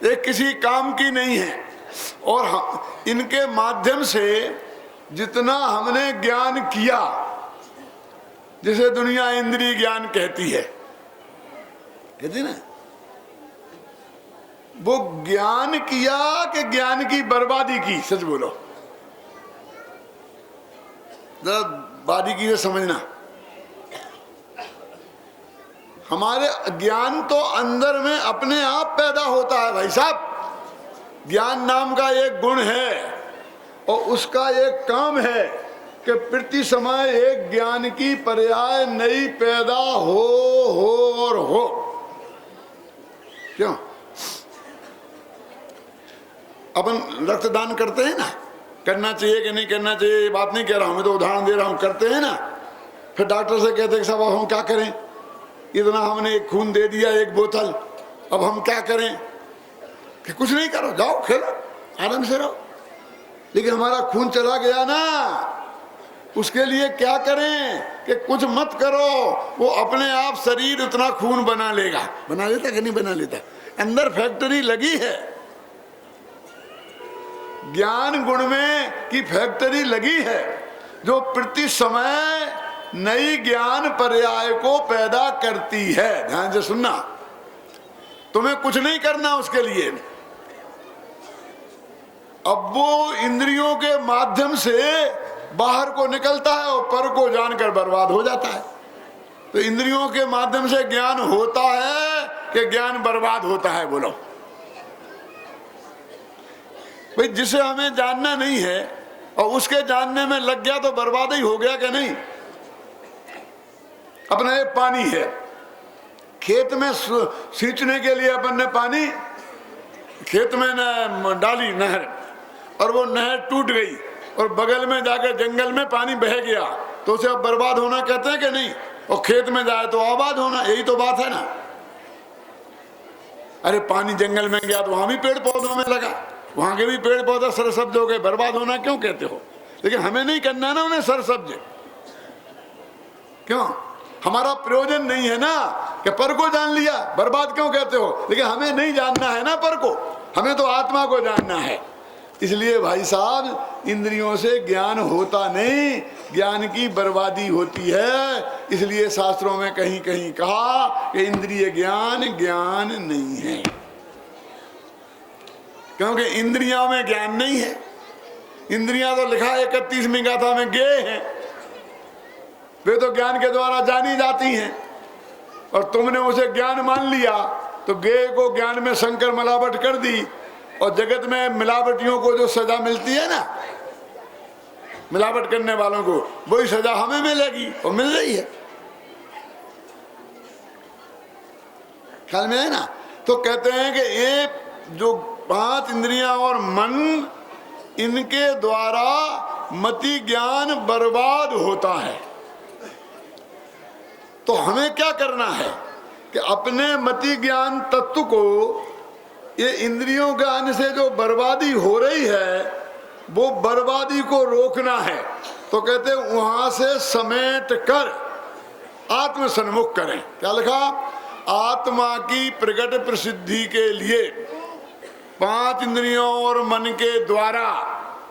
ये किसी काम की नहीं है। और इनके माध्यम से जितना हमने ज्ञान किया, जिसे दुनिया इंद्रिय ज्ञान कहती है, कहती ना, वो ज्ञान किया कि ज्ञान की बर्बादी की? सच बोलो, जरा बारीकी से समझना। हमारे ज्ञान तो अंदर में अपने आप पैदा होता है भाई साहब। ज्ञान नाम का एक गुण है और उसका एक काम है कि प्रति समय एक ज्ञान की पर्याय नई पैदा हो और हो। क्यों? अपन रक्तदान करते हैं ना, करना चाहिए कि नहीं करना चाहिए, ये बात नहीं कह रहा हूं मैं, तो उदाहरण दे रहा हूं, करते हैं ना। फिर डॉक्टर से कहते हैं साहब अब हम क्या करें, इतना हमने एक खून दे दिया, एक बोतल, अब हम क्या करें? कि कुछ नहीं करो, जाओ खेलो, आराम से रहो। लेकिन हमारा खून चला गया ना, उसके लिए क्या करें कि कुछ मत करो, वो अपने आप शरीर उतना खून बना लेगा। बना लेता कि नहीं बना लेता? अंदर फैक्ट्री लगी है, ज्ञान गुण में की फैक्ट्री लगी है, जो प्रति समय नई ज्ञान पर्याय को पैदा करती है। ध्यान से सुनना, तुम्हें कुछ नहीं करना उसके लिए। अब वो इंद्रियों के माध्यम से बाहर को निकलता है और पर को जानकर बर्बाद हो जाता है। तो इंद्रियों के माध्यम से ज्ञान होता है कि ज्ञान बर्बाद होता है? बोलो भाई, जिसे हमें जानना नहीं है और उसके जानने में लग गया तो बर्बाद ही हो गया कि नहीं? अपना ये पानी है, खेत में सींचने के लिए अपन ने पानी खेत में न डाली नहर, और वो नहर टूट गई और बगल में जाकर जंगल में पानी बह गया, तो उसे अब बर्बाद होना कहते हैं कि नहीं? और खेत में जाए तो आबाद होना, यही तो बात है ना। अरे पानी जंगल में गया तो वहां भी पेड़ पौधों में लगा, वहां के भी पेड़ पौधे सरसब्ज हो गए, बर्बाद होना क्यों कहते हो? लेकिन हमें नहीं करना ना उन्हें सरसब्ज। क्यों? हमारा प्रयोजन नहीं है ना कि पर को जान लिया, बर्बाद क्यों कहते हो? लेकिन हमें नहीं जानना है ना पर को, हमें तो आत्मा को जानना है। इसलिए भाई साहब, इंद्रियों से ज्ञान होता नहीं, ज्ञान की बर्बादी होती है। इसलिए शास्त्रों में कहीं कहीं कहा कि इंद्रिय ज्ञान ज्ञान नहीं है, क्योंकि इंद्रियों में ज्ञान नहीं है। इंद्रियां तो लिखा 31वीं गाथा में गे हैं, वे तो ज्ञान के द्वारा जानी जाती हैं, और तुमने उसे ज्ञान मान लिया तो गे को ज्ञान में संकर मिलावट कर दी, और जगत में मिलावटियों को जो सजा मिलती है ना, मिलावट करने वालों को, वही सजा हमें मिलेगी और मिल रही है। ख्याल में है ना? तो कहते हैं कि ये जो 5 इंद्रियां और मन, इनके द्वारा मति ज्ञान बर्बाद होता है। तो हमें क्या करना है कि अपने मति ज्ञान तत्व को ये इंद्रियों ज्ञान से जो बर्बादी हो रही है वो बर्बादी को रोकना है। तो कहते वहां से समेट कर आत्म सन्मुख करें। क्या लिखा? आत्मा की प्रकट प्रसिद्धि के लिए 5 इंद्रियों और मन के द्वारा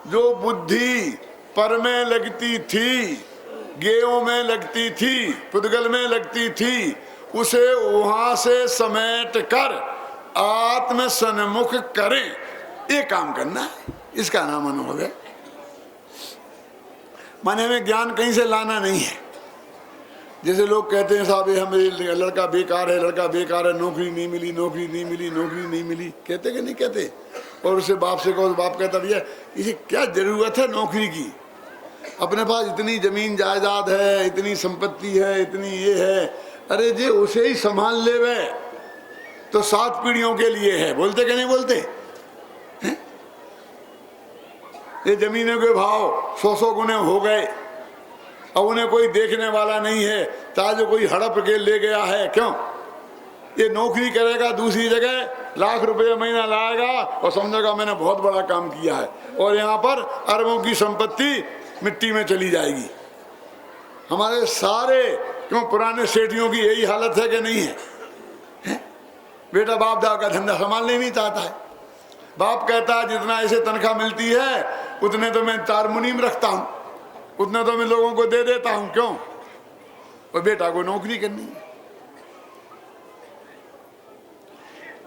जो बुद्धि पर में लगती थी, गेयों में लगती थी, पुद्गल में लगती थी, उसे वहां से समेट कर आत्म सन्मुख करें। ये काम करना है, इसका नाम अनुभव है। माने में ज्ञान कहीं से लाना नहीं है। जैसे लोग कहते हैं साहब ये हमें लड़का बेकार है, लड़का बेकार है, नौकरी नहीं मिली, नौकरी नहीं मिली, नौकरी नहीं मिली, कहते कि नहीं कहते? और उसे बाप से कहो, बाप कहता भैया इसे क्या जरूरत है नौकरी की, अपने पास इतनी जमीन जायदाद है, इतनी संपत्ति है, इतनी ये है। अरे जे उसे ही संभाल ले वे तो 7 पीढ़ियों के लिए है। बोलते कि नहीं बोलते? ये जमीनों के भाव 100 गुने हो गए, अब उन्हें कोई देखने वाला नहीं है, चाहे जो कोई हड़प के ले गया है। क्यों? ये नौकरी करेगा दूसरी जगह, लाख रुपए महीना लाएगा और समझेगा मैंने बहुत बड़ा काम किया है, और यहाँ पर अरबों की संपत्ति मिट्टी में चली जाएगी। हमारे सारे क्यों पुराने सेठियों की यही हालत है कि नहीं है? बेटा बाप दादा का धंधा संभालने नहीं चाहता है। बाप कहता है जितना ऐसे तनख्वाह मिलती है उतने तो मैं 4 मुनीम रखता हूं, उतना तो मैं लोगों को दे देता हूं। क्यों? और बेटा को नौकरी करनी है।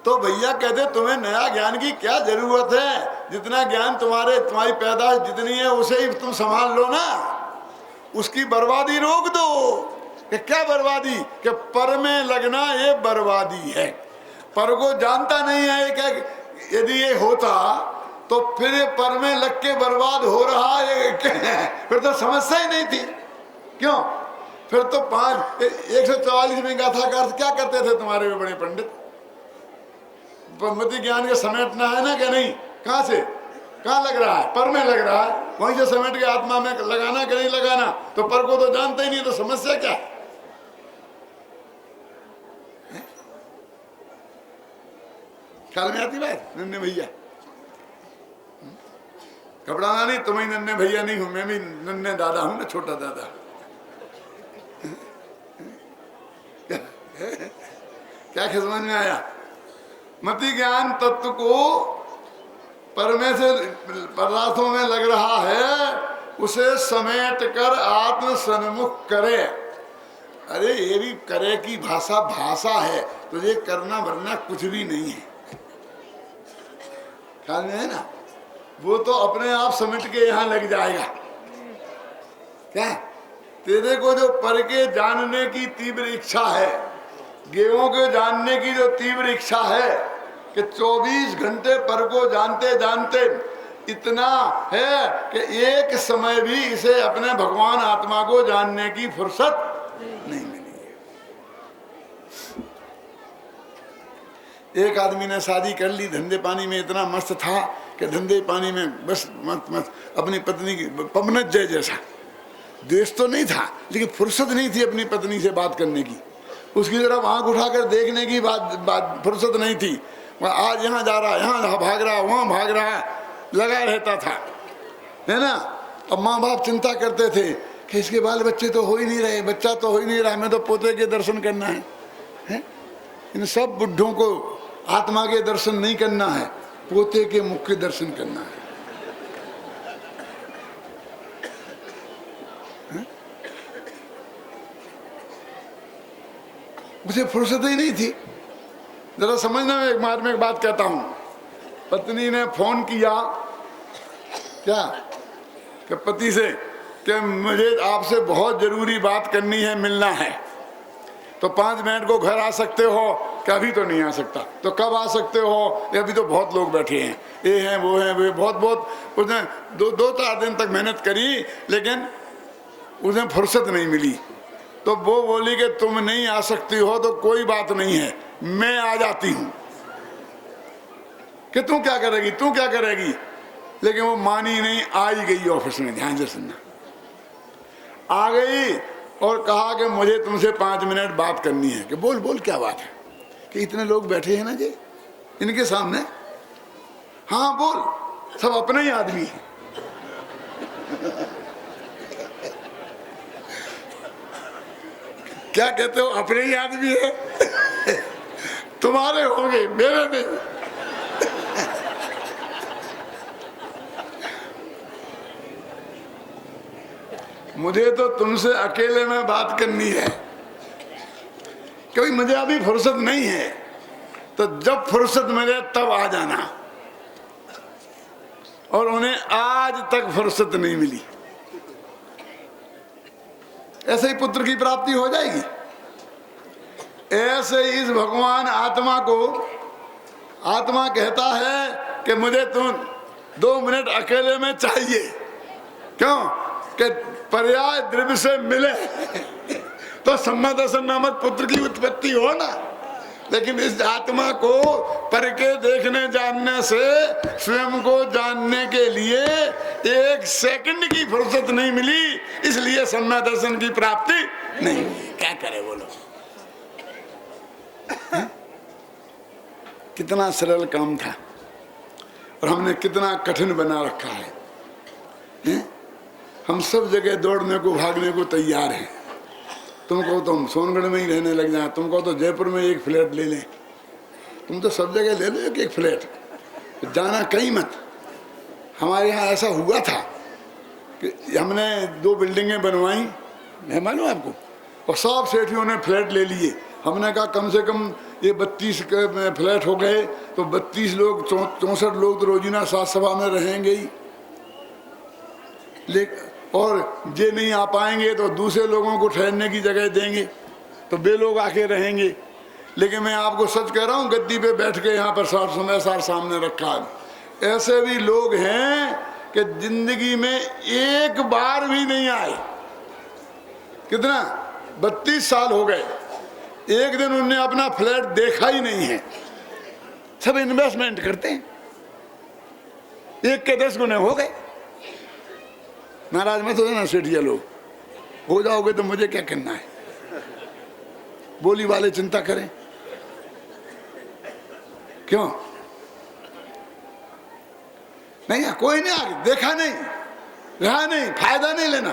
तो भैया कहते तुम्हें नया ज्ञान की क्या जरूरत है? जितना ज्ञान तुम्हारी पैदाइश जितनी है उसे ही तुम संभाल लो ना, उसकी बर्बादी रोक दो। कि क्या बर्बादी? कि पर में लगना ये बर्बादी है। पर को जानता नहीं है कि यदि ये होता तो फिर ये पर में लग के बर्बाद हो रहा है, फिर तो समस्या ही नहीं थी। क्यों? फिर तो 144 में गाथा का अर्थ क्या करते थे तुम्हारे भी बड़े पंडित? मति ज्ञान के समेटना है ना, क्या नहीं? कहां से कहां लग रहा है? पर में लग रहा है, वहीं से समेट के आत्मा में लगाना कि नहीं लगाना? तो पर को तो जानते ही नहीं, तो समस्या क्या है? ख्याल में आती बात? नन्हे भैया घबराना नहीं, तुम्हें नन्हे भैया नहीं हूं, मैं भी नन्हे दादा हूं ना, छोटा दादा। क्या समझ में आया? मति ज्ञान तत्व को परमे से पदार्थों में लग रहा है, उसे समेट कर आत्म सन्मुख करे। अरे ये भी करे की भाषा है, तो ये करना वरना कुछ भी नहीं है। ख्याल में है ना? वो तो अपने आप समेट के यहाँ लग जाएगा। क्या? तेरे को जो पर के जानने की तीव्र इच्छा है, गेवों के जानने की जो तीव्र इच्छा है कि 24 घंटे पर को जानते जानते इतना है कि एक समय भी इसे अपने भगवान आत्मा को जानने की फुर्सत नहीं मिली है। एक आदमी ने शादी कर ली, धंधे पानी में इतना मस्त था कि धंधे पानी में बस मत अपनी पत्नी की पवनत जय जैसा। देश तो नहीं था लेकिन फुर्सत नहीं थी अपनी पत्नी से बात करने की, उसकी तरफ आंख उठाकर देखने की बात फुर्सत नहीं थी। आज यहाँ जा रहा, यहाँ भाग रहा, वहाँ भाग रहा, लगा रहता था, है ना। अब माँ बाप चिंता करते थे कि इसके बाल बच्चे तो हो ही नहीं रहे, बच्चा तो हो ही नहीं रहा, हमें तो पोते के दर्शन करना है? इन सब बुढ़ों को आत्मा के दर्शन नहीं करना है, पोते के मुख के दर्शन करना है। मुझे फुर्सत ही नहीं थी। जरा समझना, मैं एक बात कहता हूं। पत्नी ने फोन किया क्या कि पति से कि मुझे आपसे बहुत जरूरी बात करनी है, मिलना है, तो 5 मिनट को घर आ सकते हो? कि अभी तो नहीं आ सकता। तो कब आ सकते हो? अभी तो बहुत लोग बैठे हैं, ये हैं वो हैं, वे बहुत उसने 2-4 दिन तक मेहनत करी लेकिन उसे फुर्सत नहीं मिली। तो वो बोली कि तुम नहीं आ सकती हो तो कोई बात नहीं है, मैं आ जाती हूं। कि तू क्या करेगी, तू क्या करेगी? लेकिन वो मानी नहीं, आ ही गई ऑफिस में। ध्यान से सुनना, आ गई और कहा कि मुझे तुमसे 5 मिनट बात करनी है। कि बोल बोल क्या बात है? कि इतने लोग बैठे हैं ना जी इनके सामने। हाँ बोल, सब अपने ही आदमी है। क्या कहते हो? अपने ही आदमी है। तुम्हारे होंगे, मेरे नहीं। मुझे तो तुमसे अकेले में बात करनी है, क्योंकि मुझे अभी फुर्सत नहीं है, तो जब फुर्सत मिले तब आ जाना। और उन्हें आज तक फुर्सत नहीं मिली। ऐसे ही पुत्र की प्राप्ति हो जाएगी। ऐसे इस भगवान आत्मा को, आत्मा कहता है कि मुझे तुम 2 मिनट अकेले में चाहिए। क्यों? कि पर्याय द्रव्य से मिले तो सम्मा दर्शन नामक पुत्र की उत्पत्ति हो ना। लेकिन इस आत्मा को पर के देखने जानने से स्वयं को जानने के लिए 1 सेकंड की फुर्सत नहीं मिली, इसलिए सम्मा दर्शन की प्राप्ति नहीं। क्या करे बोलो? कितना सरल काम था और हमने कितना कठिन बना रखा है। हम सब जगह दौड़ने को भागने को तैयार हैं। तुमको तो हम सोनगढ़ में ही रहने लग जाए, तुमको तो जयपुर में 1 फ्लैट ले लें, तुम तो सब जगह ले लो 1 फ्लैट, जाना कहीं मत। हमारे यहाँ ऐसा हुआ था कि हमने 2 बिल्डिंगें बनवाई, है मालूम आपको, और सब सेठियों ने फ्लैट ले लिए। हमने कहा कम से कम ये 32 फ्लैट हो गए तो 32 लोग 64 लोग तो रोजीना साथ सभा में रहेंगे ही। और जे नहीं आ पाएंगे तो दूसरे लोगों को ठहरने की जगह देंगे, तो वे लोग आके रहेंगे। लेकिन मैं आपको सच कह रहा हूँ, गद्दी पे बैठ के यहाँ पर समय सार सामने रखा है। ऐसे भी लोग हैं कि जिंदगी में 1 बार भी नहीं आए। कितना 32 साल हो गए, एक दिन उन्होंने अपना फ्लैट देखा ही नहीं है। सब इन्वेस्टमेंट करते हैं, 1 के 10 गुने हो गए। नाराज मत हो ना सेठिया लोग, हो जाओगे तो मुझे क्या करना है? बोली वाले चिंता करें क्यों? नहीं, कोई नहीं आगे देखा नहीं, रहा नहीं, फायदा नहीं लेना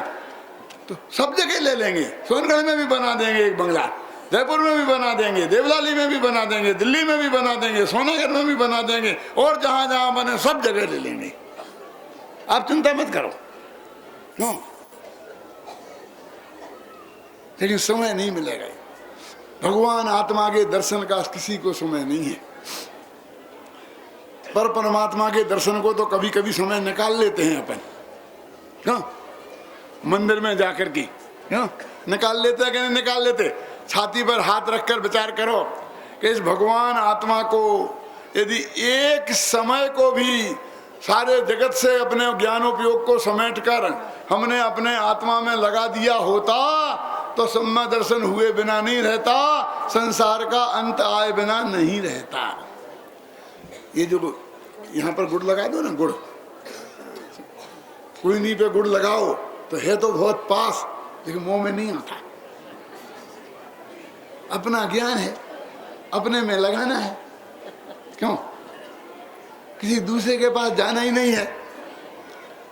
तो सब जगह ले लेंगे। सोनगढ़ में भी बना देंगे 1 बंगला, जयपुर में भी बना देंगे, देवलाली में भी बना देंगे, दिल्ली में भी बना देंगे, सोनागढ़ में भी बना देंगे, और जहां जहां बने सब जगह ले लेंगे। आप चिंता मत करो। क्यों? लेकिन समय नहीं मिलेगा। भगवान आत्मा के दर्शन का किसी को समय नहीं है। पर परमात्मा के दर्शन को तो कभी कभी समय निकाल लेते हैं अपन। क्यों? मंदिर में जाकर के क्यों निकाल लेते हैं कि नहीं निकाल लेते? छाती पर हाथ रखकर विचार करो कि इस भगवान आत्मा को यदि 1 समय को भी सारे जगत से अपने ज्ञानोपयोग को समेटकर हमने अपने आत्मा में लगा दिया होता तो सम्मा दर्शन हुए बिना नहीं रहता, संसार का अंत आए बिना नहीं रहता। ये जो यहाँ पर गुड़ लगा दो ना, गुड़ कुइनी पे गुड़ लगाओ तो है तो बहुत पास, लेकिन मुंह में नहीं आता। अपना ज्ञान है, अपने में लगाना है। क्यों? किसी दूसरे के पास जाना ही नहीं है।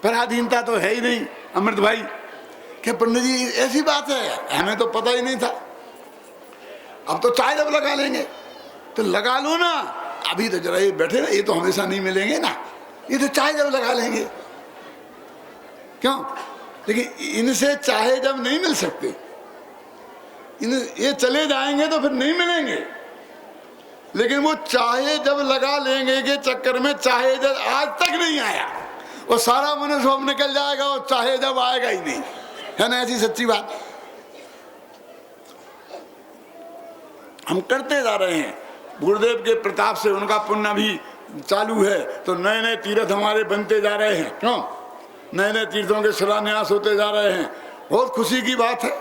पराधीनता तो है ही नहीं। अमृत भाई क्या पंडित जी ऐसी बात है, हमें तो पता ही नहीं था। अब तो चाय जब लगा लेंगे तो लगा लो ना, अभी तो जरा ये बैठे ना, ये तो हमेशा नहीं मिलेंगे ना, ये तो चाय जब लगा लेंगे। क्यों? लेकिन इनसे चाहे जब नहीं मिल सकते, ये चले जाएंगे तो फिर नहीं मिलेंगे। लेकिन वो चाहे जब लगा लेंगे के चक्कर में चाहे जब आज तक नहीं आया, वो सारा मनुष्य अब निकल जाएगा और चाहे जब आएगा ही नहीं। है ना ऐसी सच्ची बात? हम करते जा रहे हैं। गुरुदेव के प्रताप से उनका पुण्य भी चालू है, तो नए नए तीर्थ हमारे बनते जा रहे हैं। क्यों? नए नए तीर्थों के शिलान्यास होते जा रहे हैं। बहुत खुशी की बात है,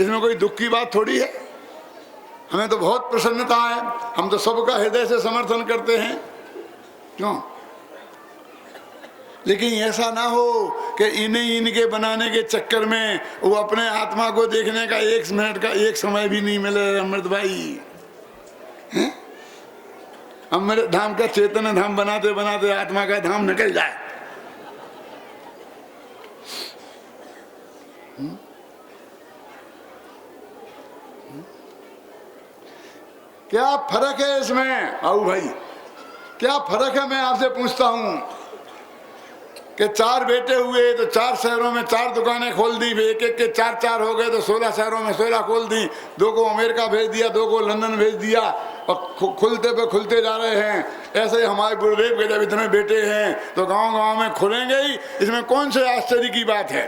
इसमें कोई दुख की बात थोड़ी है। हमें तो बहुत प्रसन्नता है, हम तो सबका हृदय से समर्थन करते हैं। क्यों? लेकिन ऐसा ना हो कि इनके बनाने के चक्कर में वो अपने आत्मा को देखने का 1 मिनट का एक समय भी नहीं मिले। अमृत भाई, अमृत धाम का चेतन धाम बनाते बनाते आत्मा का धाम निकल जाए। क्या फर्क है इसमें? आओ भाई, क्या फर्क है? मैं आपसे पूछता हूं कि 4 बेटे हुए तो 4 शहरों में 4 दुकानें खोल दी, एक एक के 4 हो गए तो 16 शहरों में 16 खोल दी, 2 को अमेरिका भेज दिया, 2 को लंदन भेज दिया और खुलते पे खुलते जा रहे हैं। ऐसे ही हमारे गुरुदेव के जब इतने बेटे हैं तो गांव गांव में खुलेंगे ही, इसमें कौन से आश्चर्य की बात है?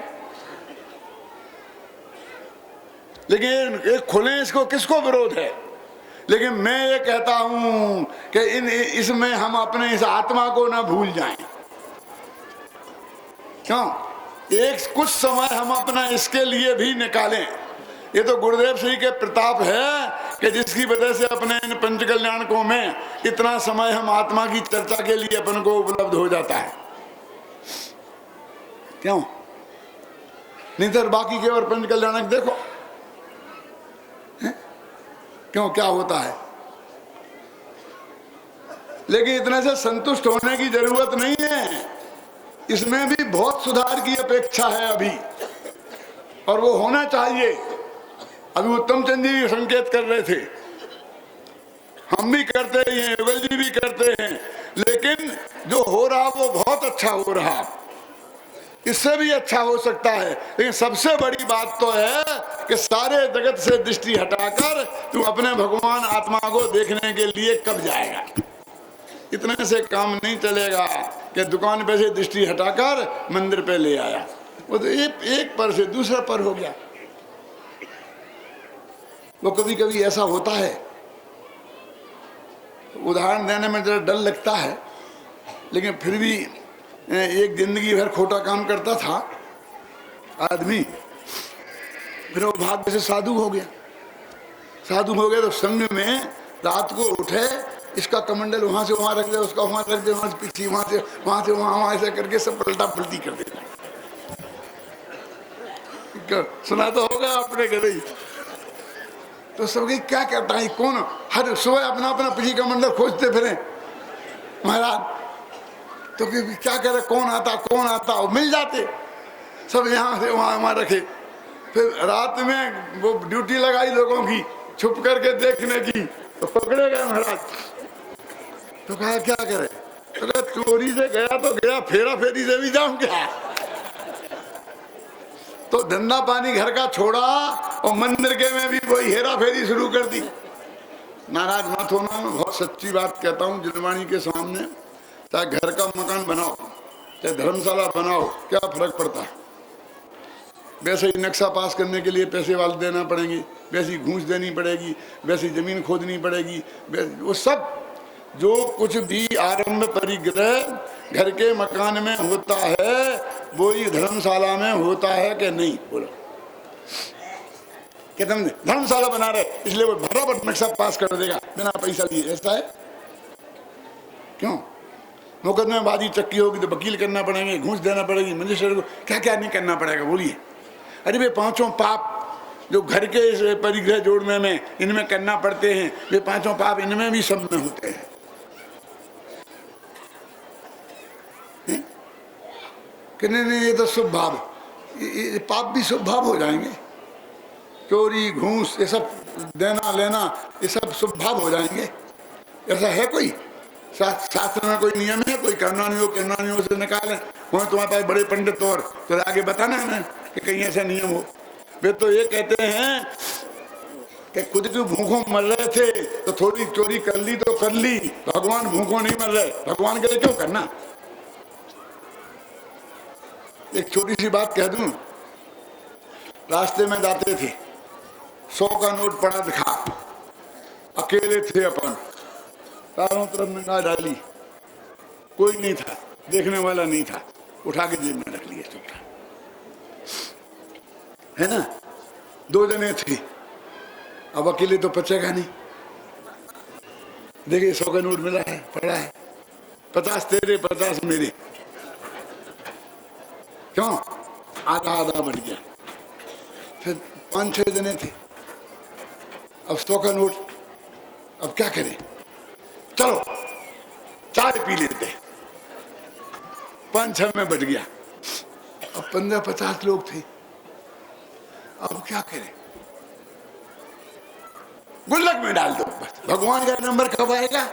लेकिन एक खुले, इसको किसको विरोध है? लेकिन मैं ये कहता हूं कि इसमें हम अपने इस आत्मा को ना भूल जाएं। क्यों? एक कुछ समय हम अपना इसके लिए भी निकालें। ये तो गुरुदेव श्री के प्रताप है कि जिसकी वजह से अपने इन पंच कल्याणकों में इतना समय हम आत्मा की चर्चा के लिए अपन को उपलब्ध हो जाता है। क्यों? नहीं तो बाकी के और पंच कल्याणक देखो क्यों क्या होता है। लेकिन इतने से संतुष्ट होने की जरूरत नहीं है, इसमें भी बहुत सुधार की अपेक्षा है अभी, और वो होना चाहिए। अभी उत्तम चंद जी संकेत कर रहे थे, हम भी करते ही हैं, युगल जी भी करते हैं, लेकिन जो हो रहा वो बहुत अच्छा हो रहा, इससे भी अच्छा हो सकता है। लेकिन सबसे बड़ी बात तो है कि सारे जगत से दृष्टि हटाकर तू अपने भगवान आत्मा को देखने के लिए कब जाएगा। इतने से काम नहीं चलेगा कि दुकान पे से दृष्टि हटाकर मंदिर पे ले आया, वो तो एक पर से दूसरा पर हो गया। वो कभी कभी ऐसा होता है, उदाहरण देने में जरा डर लगता है, लेकिन फिर भी एक जिंदगी भर खोटा काम करता था आदमी, फिर वो भाग्य से साधु हो गया। साधु हो गया तो संग में रात को उठे, इसका कमंडल वहां से वहां रख दे, उसका वहां रख दे, वहां से पीछे, वहां से वहां ऐसा करके सब पलटा पलटी कर देता। सुना तो होगा आपने कभी। तो सब क्या करता है, कौन हर सुबह अपना अपना पीछे कमंडल खोजते फिरे महाराज। तो क्या करे, कौन आता और मिल जाते सब, यहाँ से वहां रखे। फिर रात में वो ड्यूटी लगाई लोगों की छुप करके देखने की, तो पकड़े गए महाराज। तो कहा क्या करे, तो कहा चोरी से गया तो गया, फेरा फेरी से भी जाऊं क्या। तो धंधा पानी घर का छोड़ा और मंदिर के में भी वही हेरा फेरी शुरू कर दी। नाराज मत होना, मैं बहुत सच्ची बात कहता हूँ जिलवाणी के सामने। चाहे घर का मकान बनाओ, चाहे धर्मशाला बनाओ, क्या फर्क पड़ता है। वैसे ही नक्शा पास करने के लिए पैसे वाले देना पड़ेंगे, वैसी घूस देनी पड़ेगी, वैसी जमीन खोदनी पड़ेगी, वो सब जो कुछ भी आरंभ परिग्रह घर के मकान में होता है वो ही धर्मशाला में होता है कि नहीं? बोलो कि तुम धर्मशाला बना रहे इसलिए वो बराबर नक्शा पास कर देगा बिना पैसा लिए, ऐसा है? क्यों? मुकदमेबाजी चक्की होगी तो वकील करना पड़ेंगे, घूस देना पड़ेगी, मजिस्ट्रेट को क्या क्या नहीं करना पड़ेगा, बोलिए। अरे वे 5 पाप जो घर के परिग्रह जोड़ने में इनमें करना पड़ते हैं, वे 5 पाप इनमें भी सब में होते हैं। कि नहीं ये तो शुभ भाव, ये पाप भी शुभ भाव हो जाएंगे। चोरी घूस ये सब देना लेना ये सब शुभ भाव हो जाएंगे। ऐसा है कोई शास्त्र में कोई नियम है? कोई करना नहीं हो से निकालें। वहाँ तुम्हारे पास बड़े पंडित और तो आगे बताना है कि कहीं ऐसा नियम हो। वे तो ये कहते हैं कि खुद भी भूखों मर रहे थे तो थोड़ी चोरी कर ली तो कर ली, भगवान भूखों नहीं मर रहे, भगवान के लिए क्यों करना। एक छोटी सी बात कह दूं, रास्ते में जाते थे, 100 का नोट पड़ा दिखा, अकेले थे अपन, चारों तरफ निगाह डाली, कोई नहीं था, देखने वाला नहीं था, उठा के जेब में रख लिया चुपचाप, है ना। 2 जने थे, अब अकेले तो बचेगा नहीं। देखिए 100 का नोट मिला है, पड़ा है, 50 तेरे 50 मेरे, क्यों? आधा आधा बढ़ गया। फिर 5-6 जने थे, अब 100 का नोट, अब क्या करें? चलो चाय पी लेते। 5-6 में बढ़ गया, अब 15-50 लोग थे, अब क्या करें? गुल्लक में डाल दो बस, भगवान का नंबर कब आएगा?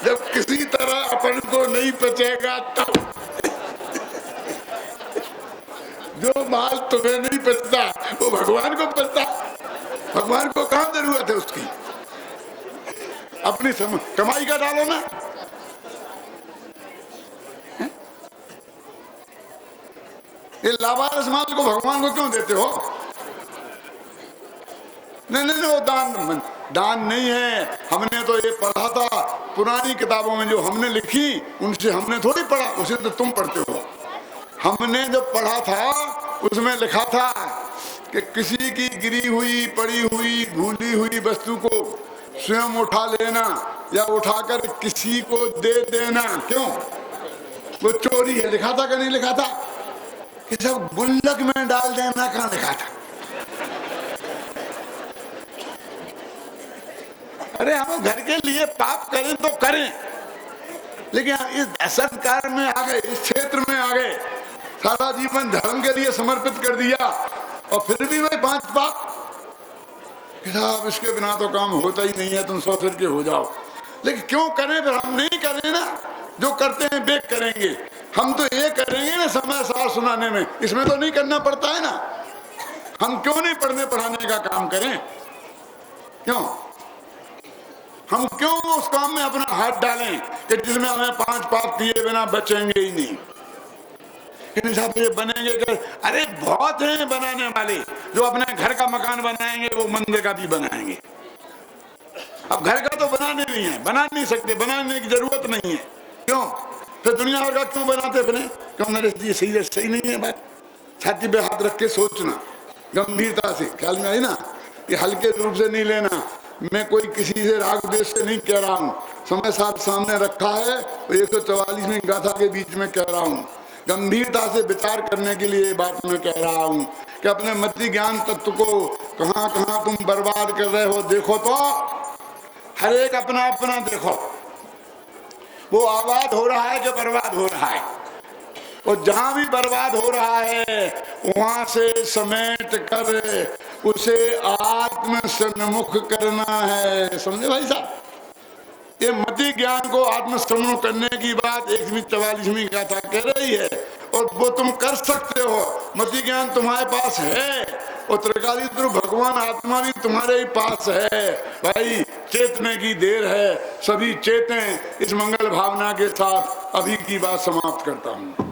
जब किसी तरह अपन को नहीं बचेगा तब। जो माल तुम्हें नहीं बचता वो भगवान को बचता। भगवान को कहां जरूरत है उसकी? अपनी कमाई का डालो ना। ये लावारिस माल को भगवान को क्यों देते हो? नहीं, वो दान नहीं है। हमने तो ये पढ़ा था पुरानी किताबों में, जो हमने लिखी उनसे हमने थोड़ी पढ़ा, उसे तो तुम पढ़ते हो। हमने जो पढ़ा था उसमें लिखा था कि किसी की गिरी हुई, पड़ी हुई, भूली हुई वस्तु को स्वयं उठा लेना या उठाकर किसी को दे देना, क्यों? वो चोरी है। लिखा था कि नहीं लिखा था? कि सब गुल्लक में डाल देना कहाँ लिखा था? अरे हम घर के लिए पाप करें तो करें, लेकिन इस दहशत कार्य में आ गए, इस क्षेत्र में आ गए, सारा जीवन धर्म के लिए समर्पित कर दिया और फिर भी वही 5 पाप। साहब इसके बिना तो काम होता ही नहीं है, तुम 100 फिर के हो जाओ। लेकिन क्यों करें? फिर हम नहीं करें ना, जो करते हैं वे करेंगे। हम तो ये करेंगे ना समय सार सुनाने में, इसमें तो नहीं करना पड़ता है ना। हम क्यों नहीं पढ़ने पढ़ाने का काम करें? क्यों? हम क्यों उस काम में अपना हाथ डालें कि जिसमें हमें 5 पाप किए बिना बचेंगे ही नहीं? साहब ये बनेंगे कि अरे बहुत हैं बनाने वाले, जो अपने घर का मकान बनाएंगे वो मंदिर का भी बनाएंगे। अब घर का तो बनाने नहीं है, बना नहीं सकते, बनाने की जरूरत नहीं है। क्यों? फिर दुनिया भर का क्यों बनाते बने? क्यों? नरेश जी सही नहीं है बात। छाती पे हाथ रख के सोचना गंभीरता से, ख्याल में आई ना? ये हल्के रूप से नहीं लेना। मैं कोई किसी से राग द्वेष से नहीं कह रहा हूँ, समय साथ सामने रखा है, 144वें गाथा के बीच में कह रहा हूँ। गंभीरता से विचार करने के लिए बात मैं कह रहा हूँ कि अपने मति ज्ञान तत्व को कहाँ कहाँ तुम बर्बाद कर रहे हो। देखो तो हर एक अपना अपना देखो, वो आबाद हो रहा है कि बर्बाद हो रहा है। और जहां भी बर्बाद हो रहा है वहां से समेट कर उसे आत्म सन्मुख करना है। समझे भाई साहब? ये मति ज्ञान को आत्म सन्मुख करने की बात 144वीं गाथा कह रही है, और वो तुम कर सकते हो। मति ज्ञान तुम्हारे पास है और त्रिकालीन भगवान आत्मा भी तुम्हारे ही पास है। भाई चेतने की देर है, सभी चेतें। इस मंगल भावना के साथ अभी की बात समाप्त करता हूँ।